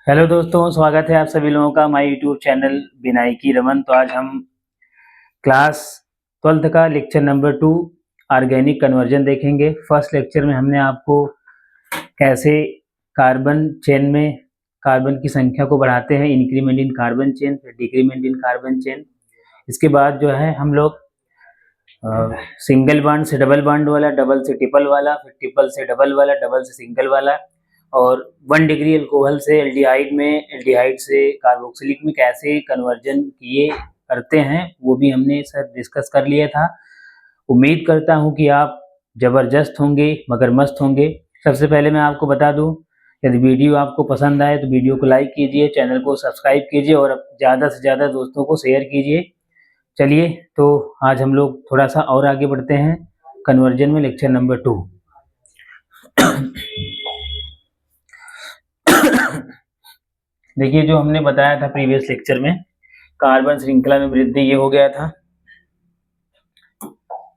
Hello दोस्तों, स्वागत है आप सभी लोगों का हमारे यूट्यूब चैनल विनायकी रमन। तो आज हम क्लास 12th का लेक्चर नंबर 2 ऑर्गेनिक कन्वर्जन देखेंगे। फर्स्ट लेक्चर में हमने आपको कैसे कार्बन चेन में कार्बन की संख्या को बढ़ाते हैं, इंक्रीमेंट इन कार्बन चेन, फिर डिक्रीमेंट इन कार्बन चेन। इसके बाद जो है हम लोग सिंगल बॉन्ड से डबल बॉन्ड वाला, डबल से ट्रिपल वाला, फिर ट्रिपल से डबल वाला, डबल से सिंगल वाला, और 1 डिग्री अल्कोहल से एल्डिहाइड में, एल्डिहाइड से कार्बोक्सिलिक में कैसे कन्वर्जन किए करते हैं वो भी हमने सर डिस्कस कर लिया था। उम्मीद करता हूं कि आप ज़बरदस्त होंगे, मगर मस्त होंगे। सबसे पहले मैं आपको बता दूं, यदि वीडियो आपको पसंद आए तो वीडियो को लाइक कीजिए, चैनल को सब्सक्राइब कीजिए और ज़्यादा से ज़्यादा दोस्तों को शेयर कीजिए। चलिए, तो आज हम लोग थोड़ा सा और आगे बढ़ते हैं कन्वर्जन में, लेक्चर नंबर 2। देखिए, जो हमने बताया था प्रीवियस लेक्चर में, कार्बन श्रृंखला में वृद्धि ये हो गया था।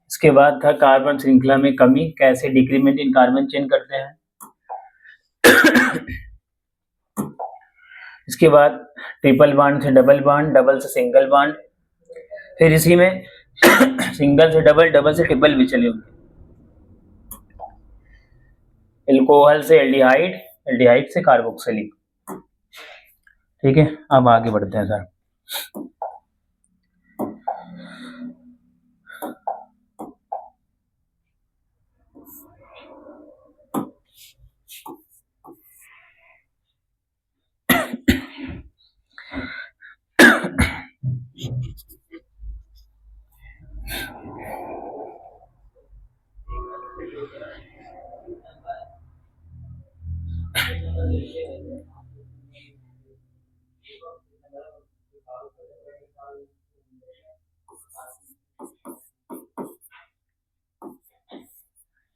इसके बाद था कार्बन श्रृंखला में कमी, कैसे डिक्रीमेंट इन कार्बन चेन करते हैं। इसके बाद ट्रिपल बॉन्ड से डबल बॉन्ड, डबल से सिंगल बॉन्ड, फिर इसी में सिंगल से डबल, डबल से ट्रिपल भी चले होंगे। एल्कोहल से एल्डिहाइड, एल्डिहाइड से कार्बोक्सिलिक। ठीक है, अब आगे बढ़ते हैं सर।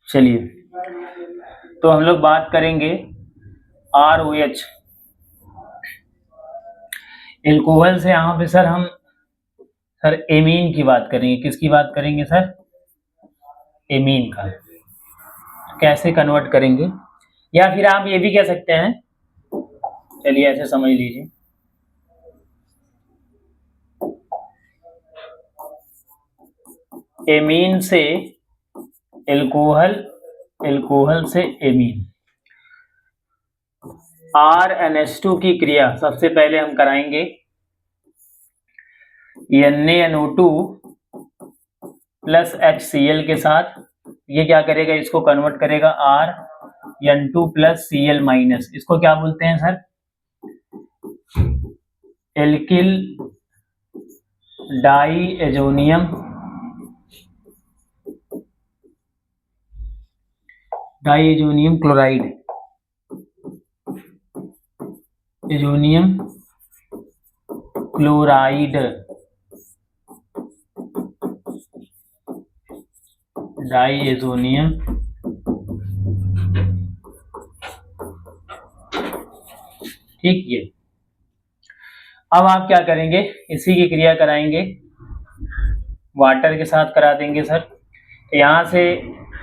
चलिए, तो हम लोग बात करेंगे ROH एल्कोहल से। यहाँ पे सर हम एमीन की बात करेंगे। किसकी बात करेंगे सर? एमीन का। कैसे कन्वर्ट करेंगे, या फिर आप ये भी कह सकते हैं, चलिए ऐसे समझ लीजिए, एमीन से एल्कोहल, एल्कोहल से एमीन। RNH2 की क्रिया सबसे पहले हम कराएंगे NaNO2 प्लस HCl के साथ। ये क्या करेगा, इसको कन्वर्ट करेगा RN2 प्लस Cl माइनस। इसको क्या बोलते हैं sir? Alkyl diazonium, diazonium chloride, azonium chloride, diazonium ठीक। ये अब आप क्या करेंगे, इसी की क्रिया कराएंगे, वाटर के साथ करा देंगे सर। यहाँ से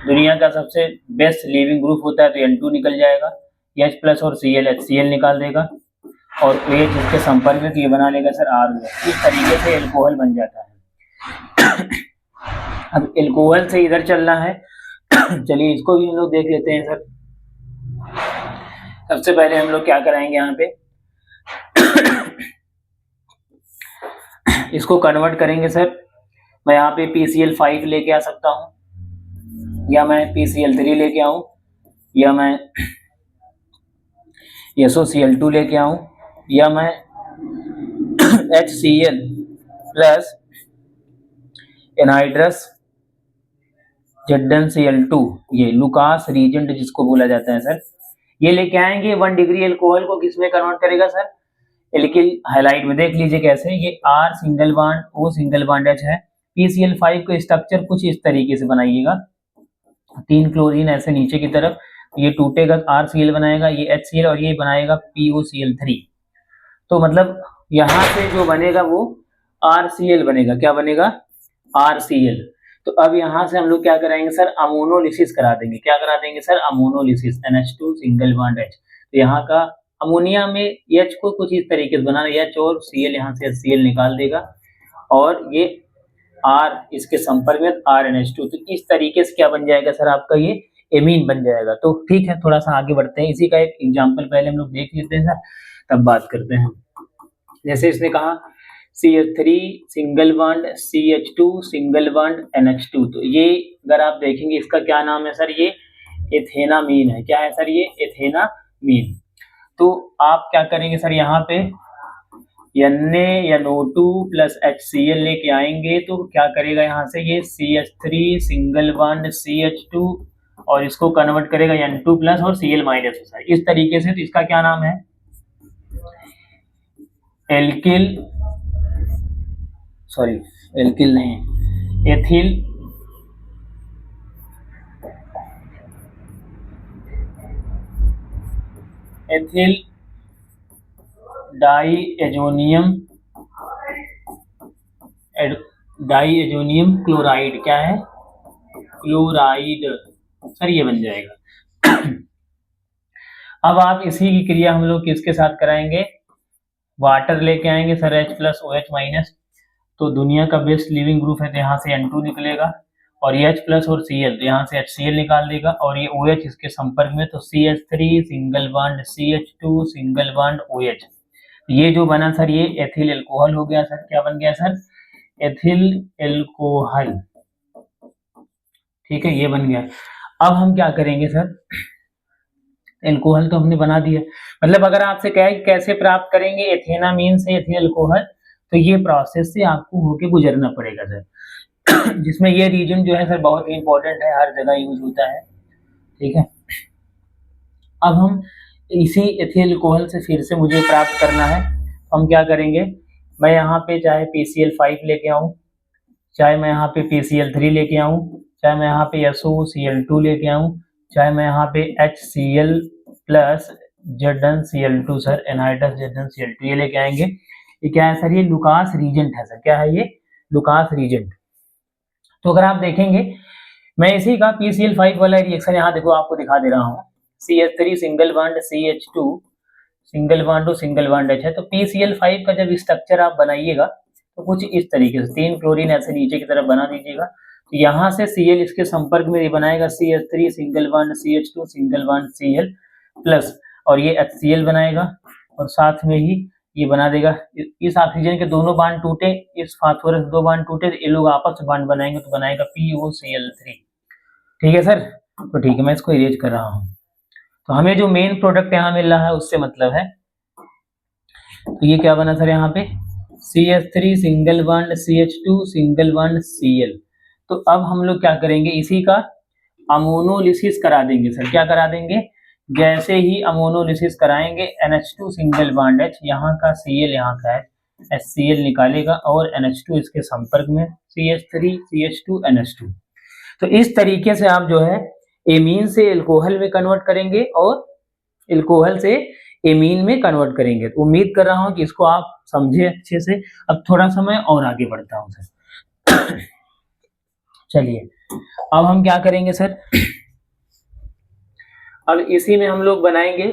दुनिया का सबसे बेस्ट लिविंग ग्रुप होता है तो N2 निकल जाएगा, H प्लस और Cl HCl निकाल देगा, और OH इसके संपर्क में तो ये बना लेगा सर ROH। इस तरीके से एल्कोहल बन जाता है। अब एल्कोहल से इधर चलना है, चलिए इसको भी हम लोग देख लेते हैं सर। सबसे पहले हम लोग क्या कराएंगे, यहाँ पे इसको कन्वर्ट करेंगे सर। मैं यहाँ पे PCl5 लेके आ सकता हूँ, या मैं PCl3 लेके आऊँ, या मैं SOCl2 लेके आऊँ, या मैं HCl प्लस एनहाइड्रस ZnCl2, ये लुकास रीजेंट जिसको बोला जाता है सर, ये लेके आएंगे। 1 डिग्री एल्कोहल को किस में कन्वर्ट करेगा सर? एल्किल हाइलाइट में। देख लीजिए कैसे, ये R single bond O single bond H है। PCl5 का स्ट्रक्चर कुछ इस तरीके से बनाइएगा, 3 क्लोरीन ऐसे नीचे की तरफ, ये टूटेगा RCl बनाएगा, ये HCl, और ये बनाएगा POCl3। तो मतलब यहाँ से जो बनेगा वो RCl बनेगा। क्या बनेगा? RCl। तो अब यहाँ से हम लोग क्या कराएंगे सर, अमोनोलिसिस करा देंगे। क्या करा देंगे sir? Ammonolysis, NH2 single bond H। तो यहाँ का अमोनिया में H को कुछ इस तरीके से बनाना, H और Cl यहाँ से HCl निकाल देगा और ये R इसके संपर्क में RNH2, तो इस तरीके से क्या बन जाएगा सर आपका ये एमीन बन जाएगा। तो ठीक है, थोड़ा सा आगे बढ़ते हैं, इसी का एक एग्जाम्पल पहले हम लोग देख लेते हैं सर, तब बात करते हैं। जैसे इसने कहा CH3 single bond CH2 single bond NH2, तो ये अगर आप देखेंगे इसका क्या नाम है सर, ये एथेनामीन है। क्या है सर, ये एथेनामीन। तो आप क्या करेंगे सर, यहाँ पे NaNO2 प्लस HCl लेके आएंगे, तो क्या करेगा यहाँ से ये CH3 सिंगल बॉन्ड CH2 और इसको कन्वर्ट करेगा N2 प्लस और Cl माइनस सर, इस तरीके से। तो इसका क्या नाम है, एल्किल, सॉरी एल्किल नहीं, एथिल एथिल डाईएजोनियम क्लोराइड, क्या है, क्लोराइड सर, ये बन जाएगा। अब आप इसी की क्रिया हम लोग किसके साथ कराएंगे, वाटर लेके आएंगे sir H plus OH minus, तो दुनिया का बेस्ट लिविंग ग्रुप है, तो यहाँ से N2 निकलेगा और H प्लस और Cl, तो यहाँ से HCl निकाल देगा और ये OH इसके संपर्क में, तो CH3 single bond CH2 single bond OH, ये जो बना सर ये एथिल एल्कोहल हो गया सर। क्या बन गया सर, एथिल एल्कोहल, ठीक है, ये बन गया। अब हम क्या करेंगे सर, एल्कोहल तो हमने बना दिया, मतलब अगर आपसे कहे कि कैसे प्राप्त करेंगे एथेनामीन से एथिल एल्कोहल, तो ये प्रोसेस से आपको होके गुजरना पड़ेगा सर, जिसमें ये रीजन जो है सर बहुत ही इंपॉर्टेंट है, हर जगह यूज होता है, ठीक है। अब हम इसी एथिल एल्कोहल से फिर से मुझे प्राप्त करना है, तो हम क्या करेंगे, मैं यहाँ पे चाहे PCl5 लेके आऊँ, चाहे मैं यहाँ पे PCl3 लेके आऊँ, चाहे मैं यहाँ पे SOCl2 लेके आऊँ, चाहे मैं यहाँ पे HCl plus ZnCl2 sir, anhydrous ZnCl2 ये लेके आएंगे। ये क्या है सर, ये लुकास रीजेंट है सर, क्या है ये, लुकास रीजेंट। तो अगर आप देखेंगे मैं इसी का PCl5 वाला रिएक्शन यहाँ देखो आपको दिखा दे रहा हूँ, CH3 single bond CH2 single bond to single bond H है, तो PCl5 का जब स्ट्रक्चर आप बनाइएगा तो कुछ इस तरीके से 3 क्लोरीन ऐसे नीचे की तरफ बना दीजिएगा, तो यहाँ से Cl इसके संपर्क में ये बनाएगा CH3 single bond CH2 single bond Cl plus, और ये HCl बनाएगा और साथ में ही ये बना देगा, इस ऑक्सीजन के दोनों बांड टूटे, इस फास्फोरस 2 बांड टूटे, तो ये लोग आपस में बांड बनाएंगे, तो बनाएगा POCl3, ठीक है सर। तो ठीक है, मैं इसको इरेज कर रहा हूँ। तो हमें जो मेन प्रोडक्ट यहाँ मिल रहा है उससे मतलब है, तो ये क्या बना सर यहाँ पे CH3 single bond CH2 single bond Cl। तो अब हम लोग क्या करेंगे, इसी का अमोनोलिसिस करा देंगे सर। क्या करा देंगे, जैसे ही अमोनोलिसिस कराएंगे NH2 सिंगल बॉन्ड H, यहाँ का Cl यहाँ का H, HCl निकालेगा और NH2 इसके संपर्क में CH3 CH2 NH2। तो इस तरीके से आप जो है एमीन से एल्कोहल में कन्वर्ट करेंगे और एल्कोहल से एमीन में कन्वर्ट करेंगे। तो उम्मीद कर रहा हूं कि इसको आप समझे अच्छे से। अब थोड़ा सा मैं और आगे बढ़ता हूं सर। चलिए अब हम क्या करेंगे सर, अब इसी में हम लोग बनाएंगे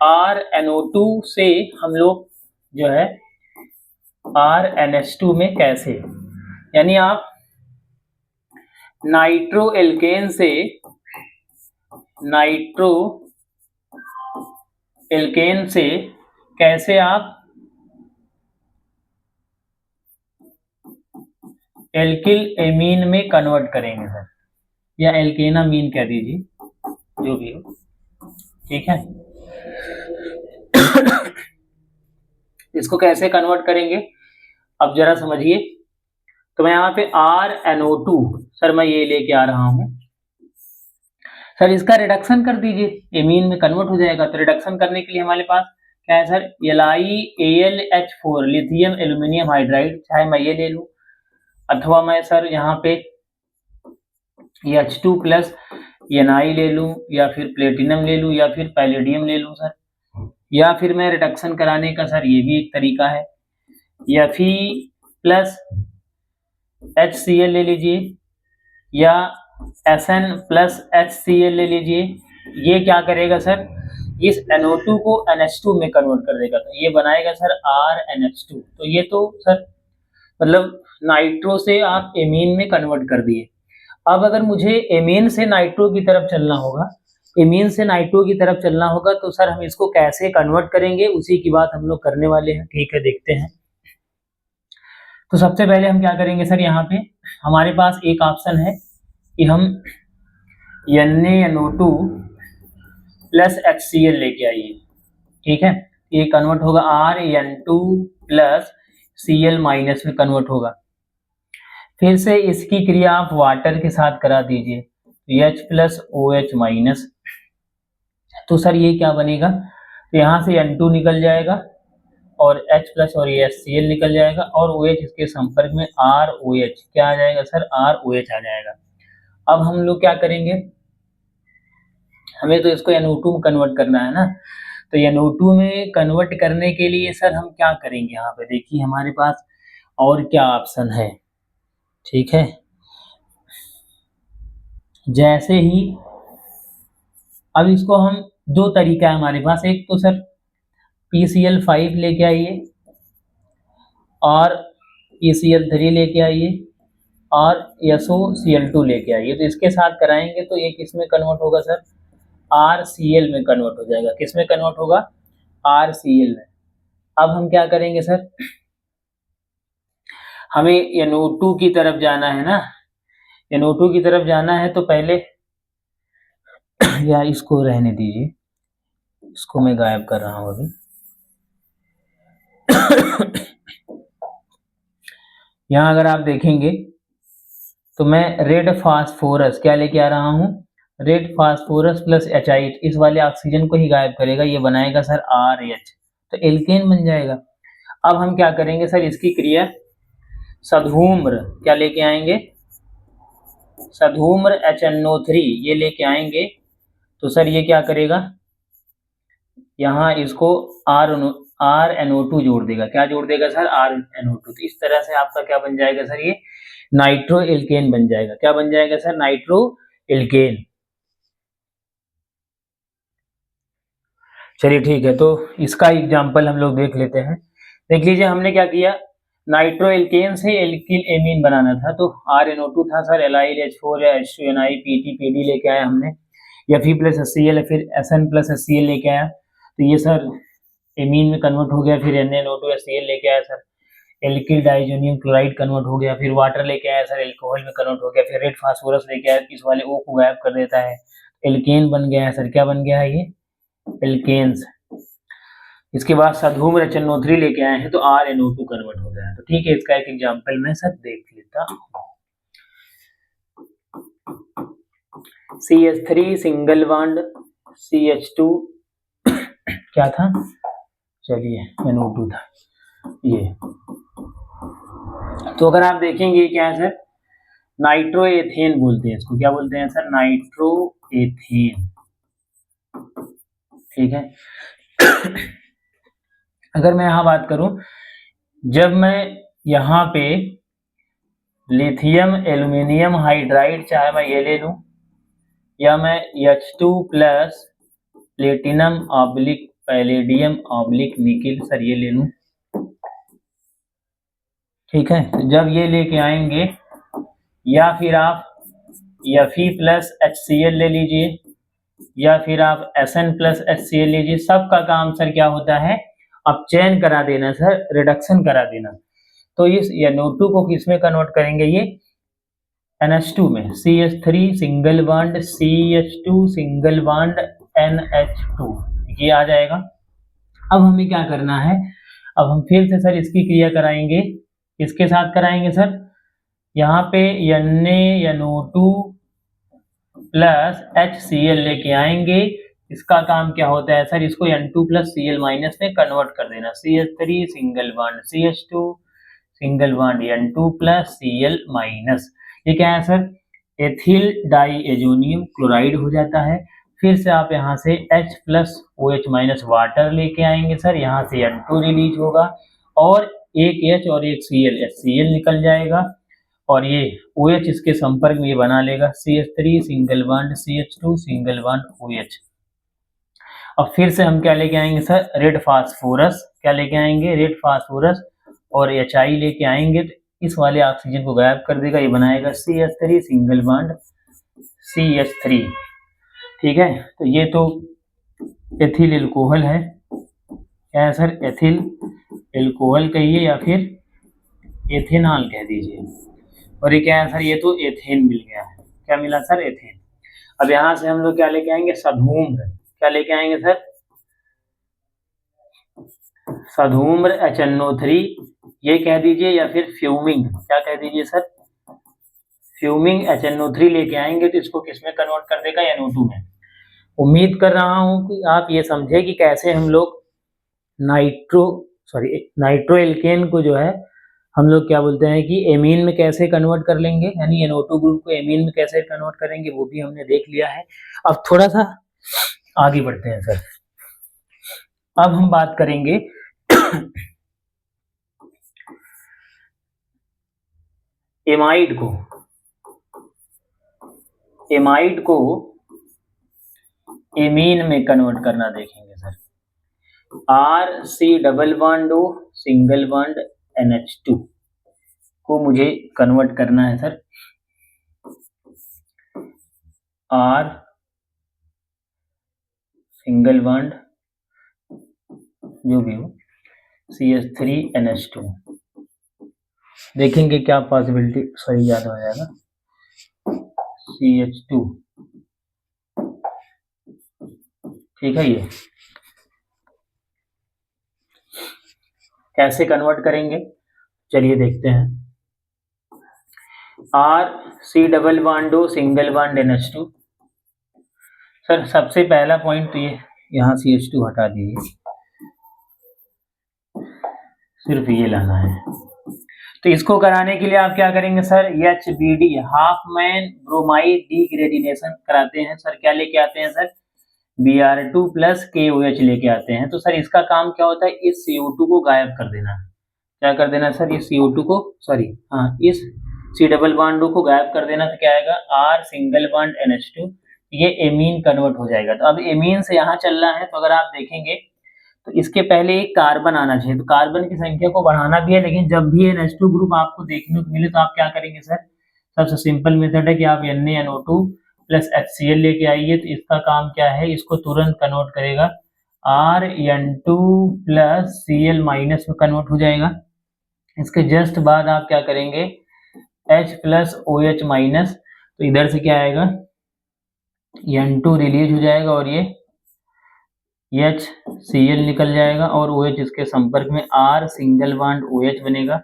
RNO2 से हम लोग जो है RNH2 में कैसे, यानी आप नाइट्रो एल्केन से कैसे आप एल्किल एमीन में कन्वर्ट करेंगे सर, या एल्केनामीन कह दीजिए, जो भी हो, ठीक है। इसको कैसे कन्वर्ट करेंगे अब जरा समझिए। तो मैं यहाँ पे RNO2 सर मैं ये लेके आ रहा हूं सर, इसका रिडक्शन कर दीजिए, एमीन में कन्वर्ट हो जाएगा। तो रिडक्शन करने के लिए हमारे पास क्या है sir, LiAlH4 lithium aluminium hydride, चाहे मैं ये ले लूं अथवा मैं सर यहाँ पे H2 प्लस Ni ले लूं, या फिर प्लेटिनम ले लूं, या फिर पैलेडियम ले लूं सर, या फिर मैं रिडक्शन कराने का सर ये भी एक तरीका है, या फिर प्लस HCl ले लीजिए, या Sn प्लस HCl ले लीजिए। ये क्या करेगा सर, इस NO2 को NH2 में कन्वर्ट कर देगा, तो ये बनाएगा सर RNH2। तो ये तो सर मतलब नाइट्रो से आप एमीन में कन्वर्ट कर दिए। अब अगर मुझे एमीन से नाइट्रो की तरफ चलना होगा, एमीन से नाइट्रो की तरफ चलना होगा, तो सर हम इसको कैसे कन्वर्ट करेंगे, उसी की बात हम लोग करने वाले हैं। ठीक है, देखते हैं। तो सबसे पहले हम क्या करेंगे सर, यहाँ पे हमारे पास एक ऑप्शन है कि हम NaNO2 प्लस HCl लेके आइए। ठीक है, ये कन्वर्ट होगा RN2 प्लस Cl माइनस में कन्वर्ट होगा। फिर से इसकी क्रिया आप वाटर के साथ करा दीजिए, H प्लस OH माइनस। तो सर ये क्या बनेगा, तो यहाँ से N2 निकल जाएगा और H प्लस और ये HCl निकल जाएगा और OH इसके संपर्क में ROH क्या आ जाएगा सर, ROH आ जाएगा। अब हम लोग क्या करेंगे, हमें तो इसको NO2 में कन्वर्ट करना है ना, तो NO2 में कन्वर्ट करने के लिए सर हम क्या करेंगे, यहाँ पे देखिए हमारे पास और क्या ऑप्शन है। ठीक है, जैसे ही अब इसको हम दो तरीका है हमारे पास, एक तो सर PCl5 लेके आइए और ECl3 लेके आइए और SOCl2 लेके आइए। तो इसके साथ कराएंगे तो एक इसमें कन्वर्ट होगा सर RCl में कन्वर्ट हो जाएगा। किस में कन्वर्ट होगा, RCl में। अब हम क्या करेंगे सर, हमें NO2 की तरफ जाना है ना, NO2 की तरफ जाना है तो पहले या इसको रहने दीजिए, इसको मैं गायब कर रहा हूँ अभी। यहाँ अगर आप देखेंगे तो मैं रेड फास्फोरस क्या लेके आ रहा हूँ, रेड फास्फोरस प्लस एचाइट, इस वाले ऑक्सीजन को ही गायब करेगा, ये बनाएगा सर RH, तो एल्केन बन जाएगा। अब हम क्या करेंगे सर, इसकी क्रिया सधूम्र क्या लेके आएंगे, सधूम्र HNO3 ये लेके आएंगे। तो सर ये क्या करेगा, यहाँ इसको RNO2 जोड़ देगा। क्या जोड़ देगा सर, RNO2। तो इस तरह से आपका क्या बन जाएगा सर, ये नाइट्रो एल्केन बन जाएगा। क्या बन जाएगा सर, नाइट्रो एल्केन। चलिए ठीक है, तो इसका एग्जाम्पल हम लोग देख लेते हैं। देख लीजिए हमने क्या किया, नाइट्रो एल्केन से एल्किल एमीन बनाना था, तो RNO2 था सर, एलाइल H4 या H2NI PT लेके आया हमने, Fe प्लस HCl, फिर Sn प्लस HCl लेके आया, तो ये सर एमीन में कन्वर्ट हो गया। फिर NaNO2 HCl लेके आया sir, alkyl diazonium chloride convert हो गया। फिर वाटर लेके आया सर, एल्कोहल में कन्वर्ट हो गया। फिर रेड फास्फोरस लेके आया, इस वाले O को गायब कर देता है, एल्केन बन गया है सर। क्या बन गया है ये, एल्केन्स। इसके बाद सधूम्र HNO3 लेके आए हैं तो RNO2 कन्वर्ट हो गया है। तो ठीक है, इसका एक एग्जांपल मैं सर देख लेता हूँ। CH3 सिंगल बॉन्ड CH2 क्या था, चलिए NO2 था ये। तो अगर आप देखेंगे क्या है सर, नाइट्रो एथेन बोलते हैं इसको। क्या बोलते हैं सर, नाइट्रो एथेन। ठीक है, अगर मैं यहाँ बात करूं, जब मैं यहाँ पे लिथियम एल्यूमिनियम हाइड्राइड, चाहे मैं ये ले लूं या मैं H2 plus platinum oblique palladium oblique nickel sir ये ले लूं। ठीक है, जब ये लेके आएंगे, या फिर आप Fe प्लस HCl ले लीजिए या फिर आप Sn प्लस HCl लीजिए, सबका काम सर क्या होता है, अब चयन करा देना सर, रिडक्शन करा देना। तो इस NO2 को किसमें कन्वर्ट करेंगे, ये NH2 में, CH3 single bond CH2 single bond NH2 ये आ जाएगा। अब हमें क्या करना है, अब हम फिर से सर इसकी क्रिया कराएंगे, इसके साथ कराएंगे सर, यहाँ पे NaNO2 प्लस HCl लेके आएंगे। इसका काम क्या होता है सर, इसको N2 प्लस Cl माइनस में कन्वर्ट कर देना। CH3 single bond CH2 single bond N2 plus Cl minus, ये क्या है सर, एथिल डाइएजोनियम क्लोराइड हो जाता है। फिर से आप यहाँ से H plus OH minus water लेके आएंगे सर, यहाँ से N2 रिलीज होगा और एक H और एक Cl HCl निकल जाएगा और ये OH इसके संपर्क में ये बना लेगा CH3 single bond CH2 single bond OH। अब फिर से हम क्या लेके आएंगे सर, रेड फास्फोरस, क्या लेके आएंगे, रेड फास्फोरस, और HI लेके आएंगे तो इस वाले ऑक्सीजन को गायब कर देगा, ये बनाएगा CH3 सिंगल बॉन्ड CH3। ठीक है, तो ये तो एथिल एल्कोहल है, क्या है सर, एथिल एल्कोहल कहिए या फिर एथेनॉल कह दीजिए। और ये क्या है सर, ये तो एथेन मिल गया है, क्या मिला सर, एथेन। अब यहां से हम लोग क्या लेके आएंगे, सधूम्र, क्या लेके आएंगे सर, सधूम्र HNO3 ये कह दीजिए, या फिर फ्यूमिंग, क्या कह दीजिए सर, फ्यूमिंग HNO3 लेके आएंगे तो इसको किसमें कन्वर्ट कर देगा, NO2 में। उम्मीद कर रहा हूं कि आप ये समझे कि कैसे हम लोग नाइट्रो एल्केन को जो है हम लोग क्या बोलते हैं कि एमीन में कैसे कन्वर्ट कर लेंगे, यानी NO2 ग्रुप को एमीन में कैसे कन्वर्ट करेंगे वो भी हमने देख लिया है। अब थोड़ा सा आगे बढ़ते हैं सर। अब हम बात करेंगे एमाइड को एमीन में कन्वर्ट करना देखेंगे sir. RC double bond O single bond NH2 को मुझे कन्वर्ट करना है सर, R सिंगल बॉन्ड जो भी हो CH3 NH2, देखेंगे क्या पॉसिबिलिटी, सही याद हो जाएगा, CH2, ठीक है। ये कैसे कन्वर्ट करेंगे, चलिए देखते हैं। RC double bond O single bond NH2, sir सबसे पहला पॉइंट तो ये यहाँ CH2 हटा दीजिए, सिर्फ ये लाना है। तो इसको कराने के लिए आप क्या करेंगे सर, HBD हाफमैन ब्रोमाइड डिग्रेडिनेशन कराते हैं सर, क्या लेके आते हैं सर, Br2 प्लस KOH लेके आते हैं। तो सर इसका काम क्या होता है, इस CO2 को गायब कर देना, क्या कर देना सर, इस CO2 को, सॉरी हाँ, इस C डबल बॉन्ड को गायब कर देना। तो क्या आएगा, R सिंगल बॉन्ड NH2, ये एमीन कन्वर्ट हो जाएगा। तो अब एमीन से यहाँ चल रहा है, तो अगर आप देखेंगे तो इसके पहले एक कार्बन आना चाहिए, तो कार्बन की संख्या को बढ़ाना भी है, लेकिन जब भी NH2 ग्रुप आपको देखने को मिले तो आप क्या करेंगे सर, सबसे सिंपल मेथड है कि आप NaNO2 प्लस HCl लेके आइए। तो इसका काम क्या है, इसको तुरंत कन्वर्ट करेगा, RN2 प्लस Cl माइनस में कन्वर्ट हो जाएगा। इसके जस्ट बाद आप क्या करेंगे, H प्लस OH माइनस, तो इधर से क्या आएगा, N2 रिलीज हो जाएगा और ये HCl निकल जाएगा और OH इसके संपर्क में R सिंगल बॉन्ड OH बनेगा।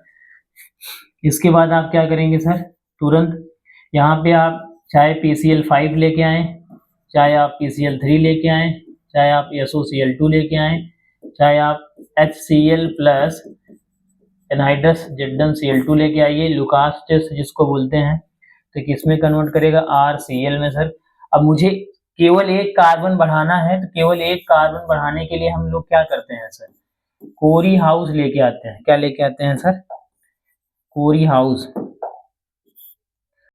इसके बाद आप क्या करेंगे सर, तुरंत यहाँ पे आप चाहे PCl5 लेके आए, चाहे आप PCl3 लेके आए, चाहे आप SOCl2 लेके आए, चाहे आप HCl प्लस एनहाइड्रस जिड्डन Cl2 लेके आइए, लुकास टेस्ट जिसको बोलते हैं, तो किसमें कन्वर्ट करेगा, RCl में सर। अब मुझे केवल एक कार्बन बढ़ाना है, तो केवल एक कार्बन बढ़ाने के लिए हम लोग क्या करते हैं सर, कोरी हाउस लेके आते हैं, क्या लेके आते हैं सर, कोरी हाउस।